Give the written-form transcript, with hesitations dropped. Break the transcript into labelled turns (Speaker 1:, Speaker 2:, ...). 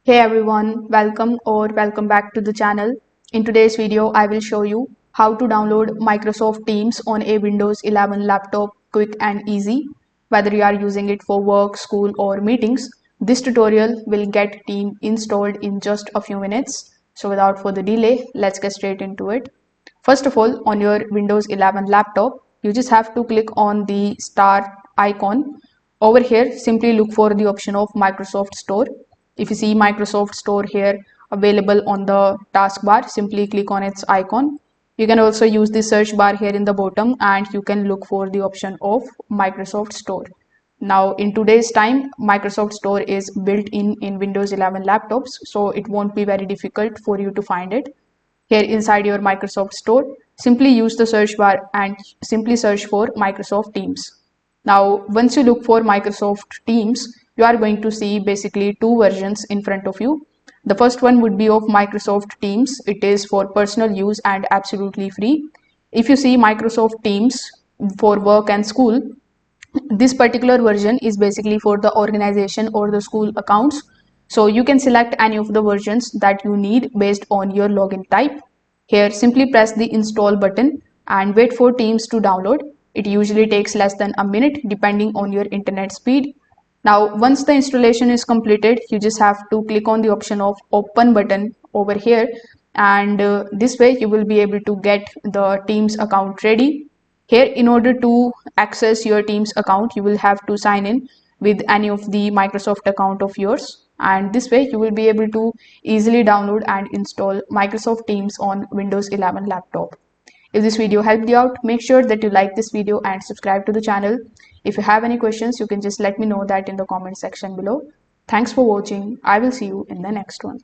Speaker 1: Hey everyone, welcome back to the channel. In today's video, I will show you how to download Microsoft Teams on a Windows 11 laptop quick and easy. Whether you are using it for work, school or meetings, this tutorial will get Teams installed in just a few minutes. So without further delay, let's get straight into it. First of all, on your Windows 11 laptop, you just have to click on the start icon. Over here, simply look for the option of Microsoft Store. If you see Microsoft Store here available on the taskbar, simply click on its icon. You can also use the search bar here in the bottom and you can look for the option of Microsoft Store. Now in today's time, Microsoft Store is built in Windows 11 laptops, so it won't be very difficult for you to find it. Here inside your Microsoft Store, simply use the search bar and simply search for Microsoft Teams. Now, once you look for Microsoft Teams, you are going to see basically two versions in front of you. The first one would be of Microsoft Teams. It is for personal use and absolutely free. If you see Microsoft Teams for work and school, this particular version is basically for the organization or the school accounts. So you can select any of the versions that you need based on your login type. Here, simply press the install button and wait for Teams to download. It usually takes less than a minute depending on your internet speed. Now, once the installation is completed, you just have to click on the option of open button over here, and this way you will be able to get the Teams account ready. Here, in order to access your Teams account, you will have to sign in with any of the Microsoft account of yours, and this way you will be able to easily download and install Microsoft Teams on Windows 11 laptop. If this video helped you out, make sure that you like this video and subscribe to the channel. If you have any questions, you can just let me know that in the comment section below. Thanks for watching. I will see you in the next one.